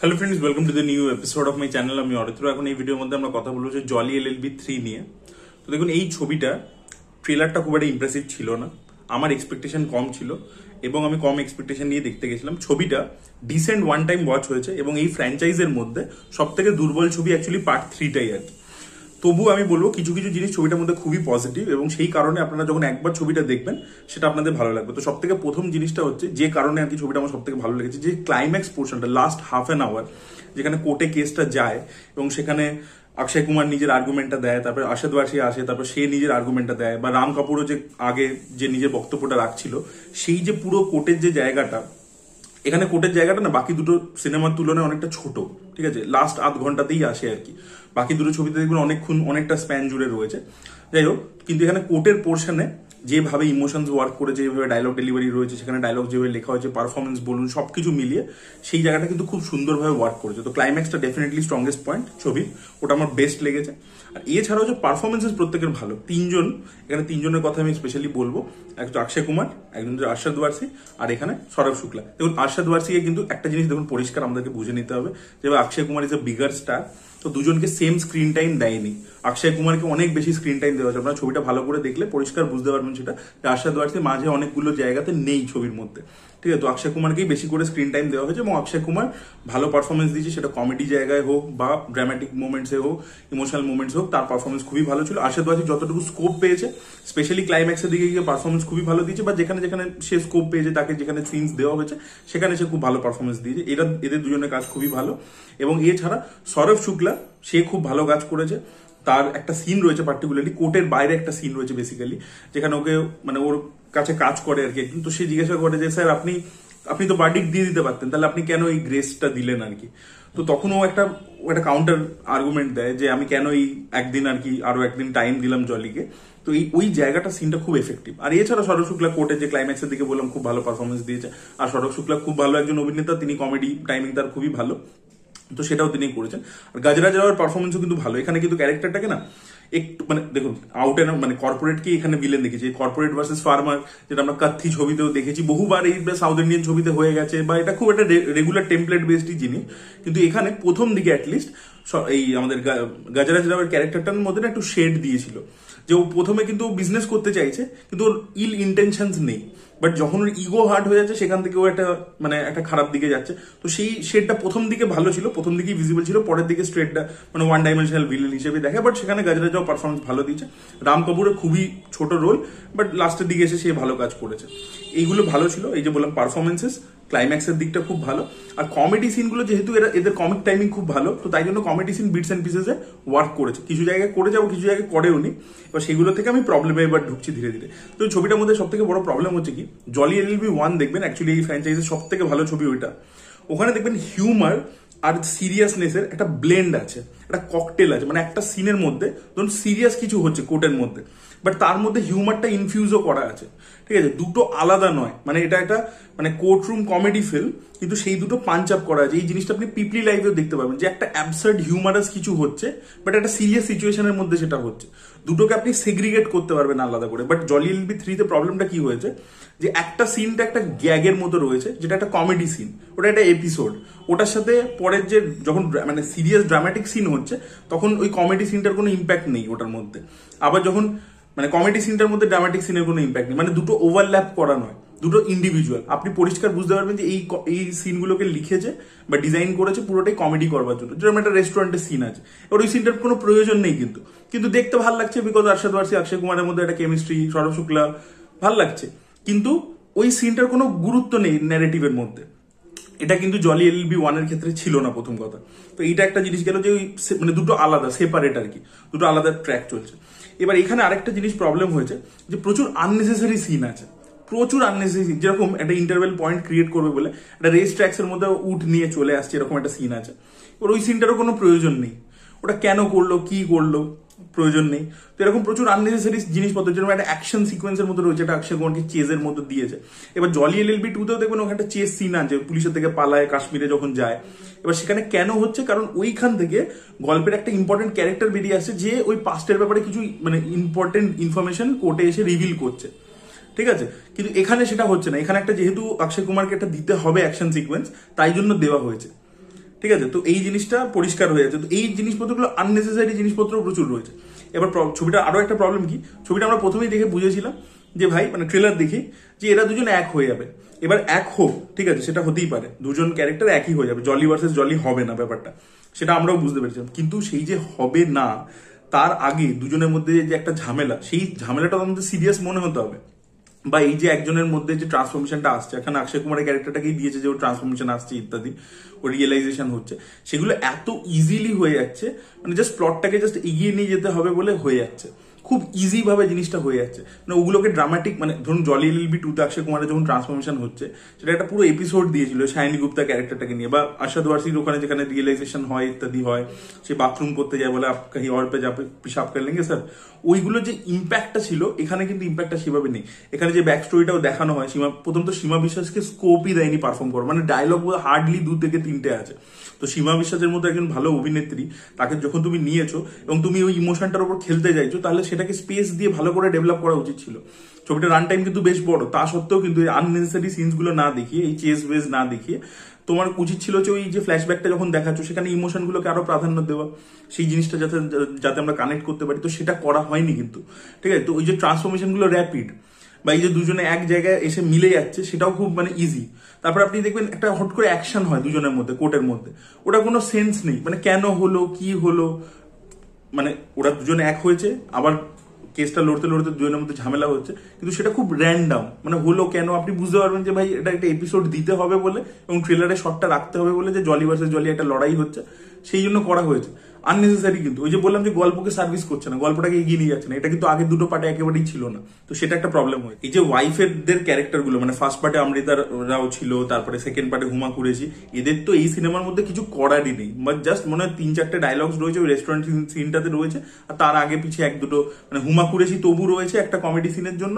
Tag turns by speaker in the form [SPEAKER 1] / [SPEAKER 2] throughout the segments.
[SPEAKER 1] Hello friends, welcome to the new episode of my channel. আমি অরিত্র। এখন এই ভিডিওর মধ্যে আমরা কথা বলবো যে জলি এলএলবি 3 নিয়ে। তো দেখুন, এই ছবিটা ট্রেলারটা খুব একটা ইমপ্রেসিভ ছিল না, আমার এক্সপেকটেশন কম ছিল এবং আমি কম এক্সপেকটেশন নিয়ে দেখতে গেছিলাম। ছবিটা ডিসেন্ট ওয়ান টাইম ওয়াচ হয়েছে এবং এই ফ্র্যাঞ্চাইজের মধ্যে সব থেকে দুর্বল ছবি অ্যাকচুয়ালি পার্ট 3টাই আর কি। তবু আমি বলবো কিছু কিছু জিনিস ছবিটার মধ্যে খুবই পজিটিভ এবং সেই কারণে আপনারা যখন একবার ছবিটা দেখবেন সেটা আপনাদের ভালো লাগবে। তো সব থেকে প্রথম জিনিসটা হচ্ছে, যে কারণে আর কি ছবিটা আমার সব থেকে ভালো লেগেছে, যে ক্লাইম্যাক্স পোর্শনটা, লাস্ট হাফ অ্যান আওয়ার যেখানে কোর্টে কেসটা যায় এবং সেখানে অক্ষয় কুমার নিজের আর্গুমেন্টটা দেয়, তারপরে আশাদ ওয়ারসি আসে, তারপর সে নিজের আর্গুমেন্টটা দেয়, বা রাম কাপুরও যে আগে যে নিজের বক্তব্যটা রাখছিল, সেই যে পুরো কোর্টের যে জায়গাটা, এখানে কোর্টের জায়গাটা না বাকি দুটো সিনেমার তুলনায় অনেকটা ছোট, ঠিক আছে, লাস্ট আধ ঘন্টাতেই আসে আর কি। বাকি দুটো ছবিতে দেখবেন অনেকক্ষণ অনেকটা স্প্যান জুড়ে রয়েছে। যাই হোক, কিন্তু এখানে কোর্টের পোর্শনে যেভাবে ইমোশনস ওয়ার্ক করেছে, যেভাবে ডায়লগ ডেলিভারি রয়েছে, সেখানে ডায়লগ যেভাবে লেখা হয়েছে, পারফরমেন্স বলুন, সবকিছু মিলিয়ে সেই জায়গাটা কিন্তু খুব সুন্দরভাবে ওয়ার্ক করেছে। তো ক্লাইম্যাক্সটা ডেফিনেটলি স্ট্রংগেস্ট পয়েন্ট ছবির, ওটা আমার বেস্ট লেগেছে। আর এছাড়াও যে পারফরমেন্সেস প্রত্যেকের ভালো, এখানে তিনজনের কথা আমি স্পেশালি বলবো। একজন অক্ষয় কুমার, একজন হচ্ছে আরশাদ ওয়ারসি, আর এখানে সৌরভ শুক্লা। দেখুন, আরশাদ ওয়ারসিকে কিন্তু একটা জিনিস দেখুন পরিষ্কার আমাদেরকে বুঝে নিতে হবে, যে Akshay Kumar is a bigger star, তো দুজনকে সেম স্ক্রিন টাইম দেয়নি। অক্ষয় কুমারকে অনেক বেশি স্ক্রিন টাইম দেওয়া হয়েছে। আপনারা ছবিটা ভালো করে দেখলে পরিষ্কার বুঝতে পারবেন সেটা, যে আরশাদ ওয়ারসি মাঝে অনেকগুলো জায়গাতে নেই ছবির মধ্যে, ঠিক আছে। তো অক্ষয় কুমারকেই বেশি করে স্ক্রিন টাইম দেওয়া হয়েছে এবং অক্ষয় কুমার ভালো পারফরমেন্স দিয়েছে, সেটা কমেডি জায়গায় হোক বা ড্রামাটিক মোমেন্টসে হোক, ইমোশনাল মোমেন্টস হোক, তার পারফরমেন্স খুবই ভালো ছিল। আরশাদ ওয়ারসি যতটুকু স্কোপ পেয়েছে, স্পেশালি ক্লাইম্যাক্সের দিকে গিয়ে পারফরমেন্স খুবই ভালো দিয়েছে, বা যেখানে যেখানে সে স্কোপ পেয়েছে, তাকে যেখানে সিনস দেওয়া হয়েছে সেখানে সে খুব ভালো পারফরমেন্স দিয়েছে। এদের দুজনের কাজ খুবই ভালো। এবং এছাড়া সৌরভ শুক্লা, সে খুব ভালো কাজ করেছে। তার একটা সিন রয়েছে, পার্টিকুলারলি কোর্টের বাইরে একটা সিন রয়েছে বেসিক্যালি, যেখানে ওকে মানে ওর কাছে কাজ করে আর কি একজন। তো সে জিজ্ঞাসা করে যে স্যার, আপনি তো ভার্ডিক্ট দিয়ে দিতে পারতেন, তাহলে আপনি কেন এই গ্রেসটা দিলেন আর কি। তো তখন ও একটা কাউন্টার আর্গুমেন্ট দেয় যে আমি কেন এই একদিন আর কি আরো একদিন টাইম দিলাম জলিকে। তো ওই জায়গাটা, সিনটা খুব এফেক্টিভ। আর এছাড়া সৌরভ শুক্লা কোর্টের যে ক্লাইম্যাক্সের দিকে বললাম খুব ভালো পারফরমেন্স দিয়েছে। আর সৌরভ শুক্লা খুব ভালো একজন অভিনেতা, তিনি কমেডি টাইমিং তার খুবই ভালো, তো সেটাও তিনি করেছেন। আর গাজরাজ রাওয়ের পারফরমেন্সও কিন্তু ভালো। এখানে কিন্তু ক্যারেক্টারটাকে না একটু মানে দেখুন, আউট এন্ড মানে কর্পোরেট কি এখানে ভিলেন দেখেছি, কর্পোরেট ভার্সেস ফার্মার, যেটা আমরা কাথি ছবিতেও দেখেছি বহুবার, এই সাউথ ইন্ডিয়ান ছবিতে হয়ে গেছে, বা এটা খুব একটা রেগুলার টেমপ্লেট বেসড জিনিস। কিন্তু এখানে প্রথম দিকে অ্যাটলিস্ট এই আমাদের গাজরাজ রাওয়ের ক্যারেক্টারটার মধ্যে না একটু শেড দিয়েছিল, যে ও প্রথমে কিন্তু বিজনেস করতে চাইছে কিন্তু ওর ইল ইন্টেনশনস নেই, বাট যখন ওর ইগো হার্ট হয়ে যাচ্ছে সেখান থেকে ও একটা খারাপ দিকে যাচ্ছে। তো সেই শেডটা প্রথম দিকে ভালো ছিল, প্রথম দিকেই ভিজিবল ছিল, পরের দিকে স্ট্রেটটা মানে ওয়ান ডাইমেনশনাল ভিলেন হিসেবে দেখে। বাট সেখানে গাজরা যাও পারফরমেন্স ভালো দিয়েছে। রাম কাপুরের খুবই ছোট রোল, বাট লাস্টের দিকে এসে সে ভালো কাজ করেছে। এইগুলো ভালো ছিল, এই যে বললাম পারফরমেন্সেস, ক্লাইম্যাক্সের দিকটা খুব ভালো। আর কমেডি সিনগুলো যেহেতু এদের কমিক টাইমিং খুব ভালো, তো তাই জন্য কমেডি সিন বিটস এন্ড পিসেসে ওয়ার্ক করেছে। কিছু জায়গায় করে যাবো, কিছু জায়গায় করেও নি। এবার সেগুলো থেকে আমি প্রবলেমে এবার ঢুকছি ধীরে ধীরে। তো ছবিটার মধ্যে সব থেকে বড় প্রবলেম হচ্ছে কি, জলি এলএলবি 1 দেখবেন, অ্যাকচুয়ালি এই ফ্র্যাঞ্চাইজের সব থেকে ভালো ছবি ওইটা। ওখানে দেখবেন হিউমার আর সিরিয়াসনেসের একটা ব্লেন্ড আছে, একটা ককটেল আছে। মানে একটা সিনের মধ্যে ধরুন সিরিয়াস কিছু হচ্ছে কোর্টের মধ্যে, বাট তার মধ্যে হিউমারটা ইনফিউজও করা আছে, ঠিক আছে। দুটো আলাদা নয়, মানে এটা একটা মানে কোর্টরুম কমেডি ফিল্ম, কিন্তু সেই দুটো পাঞ্চ আপ করা আছে। এই জিনিসটা আপনি পিপলি লাইভেও দেখতে পাবেন, যে একটা অ্যাবসার্ড হিউমারাস কিছু হচ্ছে, বাট একটা সিরিয়াস সিচুয়েশনের মধ্যে সেটা হচ্ছে। দুটোকে আপনি সেগ্রিগেট করতে পারবেন আলাদা করে। বাট জলি এলএলবি 3 তে প্রবলেমটা কি হয়েছে, যে একটা সিনটা একটা গ্যাগের মতো রয়েছে, যেটা একটা কমেডি সিন, ওটা একটা এপিসোড, ওটার সাথে পরের যে যখন মানে সিরিয়াস ড্রামাটিক সিন হচ্ছে, তখন ওই কমেডি সিনটার কোনো ইম্প্যাক্ট নেই ওটার মধ্যে। আবার যখন মানে কমেডি সিনটার মধ্যে ড্রামাটিক সিনের কোনো ইম্প্যাক্ট নেই, মানে দুটো ওভারল্যাপ করা নয়, দুটো ইন্ডিভিজুয়াল। আপনি পরিষ্কার বুঝতে পারবেন যে এই সিনগুলোকে লিখেছে বা ডিজাইন করেছে পুরোটাই কমেডি করবার জন্য। যেরকম একটা রেস্টুরেন্টের সিন আছে, এবার ওই সিনটার কোনো প্রয়োজন নেই, কিন্তু দেখতে ভালো লাগছে, বিকজ আরশাদ ওয়ারসি অক্ষয় কুমারের মধ্যে একটা কেমিস্ট্রি, সৌরভ শুক্লা, ভালো লাগছে, কিন্তু ওই সিনটার কোনো গুরুত্ব নেই ন্যারেটিভের মধ্যে। এটা কিন্তু জলি এলএলবি 1 এর ক্ষেত্রে ছিল না, প্রথম কথা। তো এইটা একটা জিনিস গেল, যে ওই মানে দুটো আলাদা সেপারেট আর কি, দুটো আলাদা ট্র্যাক চলছে। এবার এখানে আরেকটা জিনিস প্রবলেম হয়েছে, যে প্রচুর আননেসেসারি সিন আছে, প্রচুর আননেসেসারি। যেরকম একটা ইন্টারভেল পয়েন্ট ক্রিয়েট করবে বলে একটা রেস ট্র্যাক্স এর মধ্যে উঠ নিয়ে চলে আসছে, এরকম একটা সিন আছে। এবার ওই সিনটারও কোনো প্রয়োজন নেই, ওটা কেন করলো, কি করলো, প্রয়োজন নেই। তো এরকম প্রচুর আননেসেসারি জিনিসপত্র, যেরকম একটা অ্যাকশন সিকোয়েন্সের মধ্যে রয়েছে, এটা অক্ষয় কুমারকে চেজের মধ্যে দিয়েছে। এবার জলি এলএলবি 2 তেও দেখবেন ওখানে একটা চেজ সিন আছে, পুলিশের থেকে পালায় কাশ্মীরে যখন যায়। এবার সেখানে কেন হচ্ছে, কারণ ওইখান থেকে গল্পের একটা ইম্পর্টেন্ট ক্যারেক্টার বেরিয়ে আসছে, যে ওই পাস্টের ব্যাপারে কিছু মানে ইম্পর্টেন্ট ইনফরমেশন কোর্টে এসে রিভিল করছে, ঠিক আছে। কিন্তু এখানে সেটা হচ্ছে না। এখানে একটা যেহেতু অক্ষয় কুমারকে একটা দিতে হবে অ্যাকশন সিকোয়েন্স, তাই জন্য দেওয়া হয়েছে, ঠিক আছে, তো এই জিনিসটা পরিষ্কার হয়ে যাচ্ছে। তো এই জিনিসপত্রগুলো আননেসেসারি জিনিসপত্র প্রচুর রয়েছে। এবার ছবিটা আরো একটা প্রবলেম কি, ছবিটা আমরা প্রথমেই দেখে বুঝেছিলাম যে ভাই মানে ট্রেলার দেখি যে এরা দুজন এক হয়ে যাবে। এবার এক হোক, ঠিক আছে, সেটা হতেই পারে, দুজন ক্যারেক্টার একই হয়ে যাবে, জলি ভার্সেস জলি হবে না ব্যাপারটা, সেটা আমরাও বুঝতে পেরেছিলাম। কিন্তু সেই যে হবে না, তার আগে দুজনের মধ্যে যে একটা ঝামেলা, সেই ঝামেলাটা আমাদের সিরিয়াস মনে হতে হবে। বা এই যে একজনের মধ্যে যে ট্রান্সফরমেশনটা আসছে, এখন অক্ষয় কুমারের ক্যারেক্টারটাকেই দিয়েছে যে ওর ট্রান্সফরমেশন আসছে ইত্যাদি, ও রিয়েলাইজেশন হচ্ছে, সেগুলো এত ইজিলি হয়ে যাচ্ছে, মানে জাস্ট প্লটটাকে জাস্ট এগিয়ে নিয়ে যেতে হবে বলে হয়ে যাচ্ছে, খুব ইজি ভাবে জিনিসটা হয়ে যাচ্ছে। মানে ওগুলোকে ড্রামাটিক, মানে ধরুন জলি এলএলবি 2 তে অক্ষয় কুমারের যখন ট্রান্সফরমেশন হচ্ছে, সেটা একটা পুরো এপিসোড দিয়েছিল শাইনি গুপ্তা ক্যারেক্টারটাকে নিয়ে, বা আশাদ ওয়ারসির ওখানে যেখানে রিয়েলাইজেশন হয় ইত্যাদি হয়, সে বাথরুম করতে যায় বলে আপ কাহি और पे যাবে পিশাব করে লেঙ্গে স্যার, ওইগুলো যে ইম্প্যাক্টটা ছিল এখানে কিন্তু ইম্প্যাক্টটা সেভাবে নেই। এখানে যে ব্যাক স্টোরিটাও দেখানো হয়, প্রথম তো সীমা বিশ্বাসকে স্কোপই দেয়নি পারফর্ম করা, মানে ডায়লগ হার্ডলি 2 থেকে 3টে আছে। তো সীমা বিশ্বাসের মতো একজন ভালো অভিনেত্রী, তাকে যখন তুমি নিয়েছো এবং তুমি ওই ইমোশনটার উপর খেলতে চাইছো, তাহলে সেটাকে স্পেস দিয়ে ভালো করে ডেভেলপ করা উচিত ছিল। ছবিটার রান টাইম কিন্তু বেশ বড়, তা সত্ত্বেও কিন্তু আননেসেসারি সিনস গুলো না দেখিয়ে, এই চেস বেস না দেখিয়ে তোমার উচিত ছিল যে ওই যে ফ্ল্যাশব্যাকটা যখন দেখাচ্ছ সেখানে ইমোশন গুলোকে আরো প্রাধান্য দেওয়া, সেই জিনিসটা যাতে যাতে আমরা কানেক্ট করতে পারি, তো সেটা করা হয়নি কিন্তু। ঠিক আছে, তো ওই যে ট্রান্সফরমেশন গুলো র্যাপিড, বা এই যে দুজনে এক জায়গায় এসে মিলে যাচ্ছে, সেটাও খুব মানে ইজি। তারপর আপনি দেখবেন একটা হট করে অ্যাকশন হয় দুজনের মধ্যে কোর্টের মধ্যে, ওটা কোনো সেন্স নেই, মানে কেন হলো কি হলো, মানে ওরা দুজনে এক হয়েছে, আবার কেসটা লড়তে লড়তে দুজনের মধ্যে ঝামেলা হচ্ছে, কিন্তু সেটা খুব র্যান্ডাম, মানে হলো কেন আপনি বুঝতে পারবেন যে ভাই এটা একটা এপিসোড দিতে হবে বলে এবং ট্রেলারে শটটা রাখতে হবে বলে, যে জলি ভার্সেস জলি একটা লড়াই হচ্ছে, সেই জন্য করা হয়েছে। আননেসেসারি কিন্তু ওই যে বললাম যে গল্পকে সার্ভিস করছে না, গল্পটাকে এগিয়ে নিয়ে যাচ্ছে না, এটা কিন্তু আগে দুটো পার্টে একেবারেই ছিল না, তো সেটা একটা প্রবলেম হয়। এই যে ওয়াইফের ক্যারেক্টার গুলো, মানে ফার্স্ট পার্টে অমৃতারাও ছিল, তারপরে সেকেন্ড পার্টে হুমা কুরেশি, এদের তো এই সিনেমার মধ্যে কিছু করারই নেই, বাট জাস্ট মনে হয় 3-4টে ডায়লগস রয়েছে ওই রেস্টুরেন্ট সিনটাতে রয়েছে, আর তার আগে পিছিয়ে এক দুটো, মানে হুমা কুরেশি তবু রয়েছে একটা কমেডি সিনের জন্য,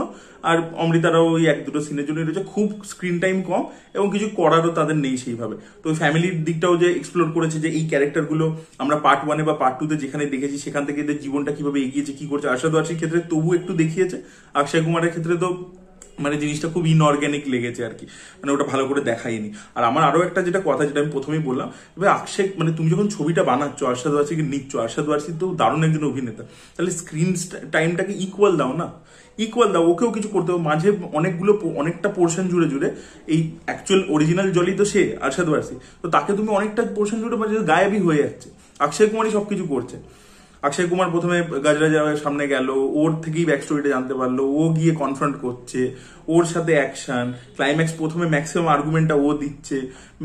[SPEAKER 1] আর অমৃতারাও ওই এক দুটো সিনের জন্য রয়েছে, খুব স্ক্রিন টাইম কম এবং কিছু করারও তাদের নেই সেইভাবে। তো ওই ফ্যামিলির দিকটাও যে এক্সপ্লোর করেছে, যে এই ক্যারেক্টার গুলো আমরা পার্ট 1 বা পার্ট 2 তে যেখানে দেখেছি, সেখান থেকে এদের জীবনটা কিভাবে এগিয়েছে, কি করছে, আশাদ ওয়ারসির ক্ষেত্রে তবু একটু দেখিয়েছে, অক্ষয় কুমারের ক্ষেত্রে তো মানে জিনিসটা খুব ইনঅর্গ্যানিক লেগেছে আর কি, মানে ওটা ভালো করে দেখায়নি। আর আমার আরো একটা যেটা কথা, যেটা আমি প্রথমেই বললাম, এবার অক্ষয়, মানে তুমি যখন ছবিটা বানাচ্ছ, আশাদ ওয়ারসিকে নিচ্ছ, আশাদ ওয়ারসি তো দারুণ একজন অভিনেতা, তাহলে স্ক্রিন টাইমটাকে ইকুয়াল দাও না, ইকুয়াল দাও, ওকেও কিছু করতে হবে মাঝে, অনেকটা পোর্শন জুড়ে জুড়ে, এই অ্যাকচুয়াল অরিজিনাল জলি তো সে আরশাদ ওয়ারসি, তো তাকে তুমি অনেকটা পোর্শন জুড়ে মাঝে গায়েবই হয়ে যাচ্ছে, অক্ষয় কুমারই সবকিছু করছে। অক্ষয় কুমার প্রথমে গাজরাজের সামনে গেল, ওর থেকেই ব্যাক স্টোরিটা জানতে পারলো, ও গিয়ে কনফ্রন্ট করছে, ওর সাথে অ্যাকশন, ক্লাইম্যাক্স প্রথমে ম্যাক্সিমাম আর্গুমেন্টটা ও দিচ্ছে,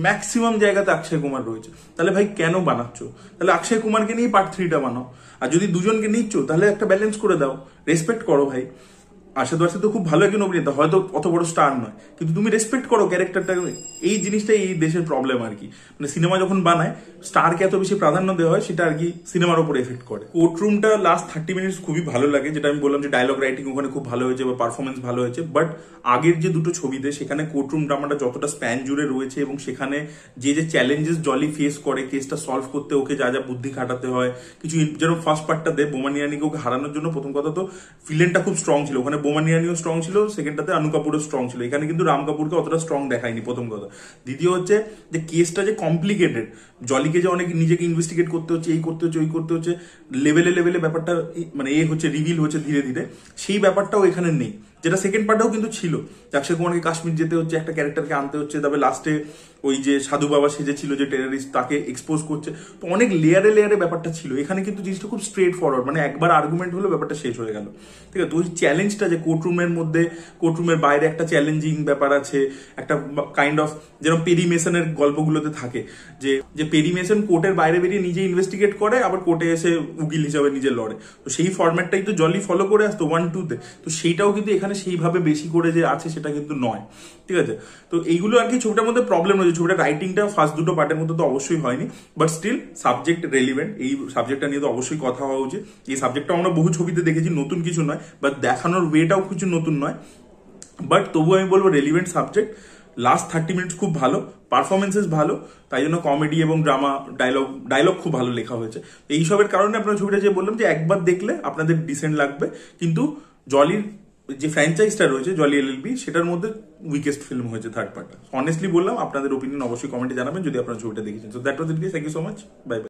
[SPEAKER 1] ম্যাক্সিমাম জায়গাতে অক্ষয় কুমার রয়েছে। তাহলে ভাই কেন বানাচ্ছ? তাহলে অক্ষয় কুমারকে নিয়ে পার্ট 3টা বানাও, আর যদি দুজনকে নিচ্ছ তাহলে একটা ব্যালেন্স করে দাও, রেসপেক্ট করো ভাই। আশাদ ওয়ারসি তো খুব ভালো একজন অভিনেতা, হয়তো অত বড় স্টার নয়, কিন্তু তুমি রেসপেক্ট করো ক্যারেক্টারটা। এই জিনিসটাই এই দেশের প্রবলেম আর কি, মানে সিনেমা যখন বানায় স্টারকে এত বেশি প্রাধান্য দেওয়া হয়, সেটা আর কি সিনেমার উপর এফেক্ট করে। কোর্টরুমটা লাস্ট 30 মিনিটস খুবই ভালো লাগে, যেটা আমি বললাম যে ডায়লগ রাইটিং ওখানে খুব ভালো হয়েছে বা পারফরমেন্স ভালো হয়েছে, বাট আগের যে দুটো ছবিতে সেখানে কোর্টরুম ড্রামাটা যতটা স্প্যান জুড়ে রয়েছে এবং সেখানে যে যে চ্যালেঞ্জেস জলি ফেস করে কেসটা সলভ করতে, ওকে যা যা বুদ্ধি খাটাতে হয়, কিছু যেরকম ফার্স্ট পার্টটাতে বোমানিয়ানিকে ওকে হারানোর জন্য প্রথম কথা তো ভিলেনটা খুব স্ট্রং ছিল, ওখানে বোমানিয়ানিও স্ট্রং ছিল, সেকেন্ডটাতে আনু কাপুরও স্ট্রং ছিল, এখানে কিন্তু রাম কাপুরকে অতটা স্ট্রং দেখায়নি প্রথম কথা। দ্বিতীয় হচ্ছে যে কেসটা যে কমপ্লিকেটেড, জলিকে যে অনেক নিজেকে ইনভেস্টিগেট করতে হচ্ছে, এই করতে হচ্ছে ওই করতে হচ্ছে, লেভেলে লেভেলে ব্যাপারটা মানে হচ্ছে রিভিল হচ্ছে ধীরে ধীরে, সেই ব্যাপারটাও এখানে নেই, যেটা সেকেন্ড পার্টেও কিন্তু ছিল। অক্ষয় কুমারকে কাশ্মীর যেতে হচ্ছে, একটা ক্যারেক্টারকে আনতে হচ্ছে, তবে লাস্টে ওই যে সাধু বাবা সেজেছিল যে টেররিস্ট, তাকে এক্সপোজ করছে, তো অনেক লেয়ারে লেয়ারে ব্যাপারটা ছিল। এখানে কিন্তু জিনিসটা খুব স্ট্রেট ফরওয়ার্ড, মানে একবার আর্গুমেন্ট হলো ব্যাপারটা শেষ হয়ে গেল। ঠিক আছে, তো ওই চ্যালেঞ্জটা যে কোর্টরুমের মধ্যে, কোর্টরুমের বাইরে একটা চ্যালেঞ্জিং ব্যাপার আছে, একটা কাইন্ড অফ যেরকম পেরি মেসনের গল্পগুলোতে থাকে, যে পেরি মেসন কোর্টের বাইরে বেরিয়ে নিজে ইনভেস্টিগেট করে, আবার কোর্টে এসে উকিল হিসাবে নিজে লড়ে, তো সেই ফরম্যাটটাই তো জলি ফলো করে আসতো 1-2-তে, তো সেইটাও কিন্তু এখানে সেইভাবে বেশি করে যে আছে সেটা কিন্তু নয়। ঠিক আছে, তো এইগুলো আর কি ছবিটার মধ্যে প্রবলেম রয়েছে। ছবিটার রাইটিংটা ফার্স্ট দুটো পার্টের মধ্যে তো অবশ্যই হয়নি, বাট স্টিল সাবজেক্ট রেলিভেন্ট, এই সাবজেক্টটা নিয়ে তো অবশ্যই কথা হওয়া উচিত। এই সাবজেক্টটা আমরা বহু ছবিতে দেখেছি, নতুন কিছু নয়, বাট দেখানোর ওয়েটাও কিছু নতুন নয়, বাট তবু আমি বলবো রেলিভেন্ট সাবজেক্ট। লাস্ট 30 মিনিটস খুব ভালো, পারফরমেন্সেস ভালো, তাই জন্য কমেডি এবং ড্রামা, ডায়লগ খুব ভালো লেখা হয়েছে। এইসবের কারণে আপনার ছবিটা যে বললাম যে একবার দেখলে আপনাদের ডিসেন্ট লাগবে, কিন্তু জলির যে ফ্র্যাঞ্চাইজটা রয়েছে জলি এলএলবি, সেটার মধ্যে উইকেস্ট ফিল্ম হয়েছে থার্ড পার্টটা। অনেস্টলি বললাম, আপনাদের ওপিনিয়ন অবশ্যই কমেন্টে জানাবেন যদি আপনারা ছবিটা দেখেছেন। So that was it, thank you so much, bye by.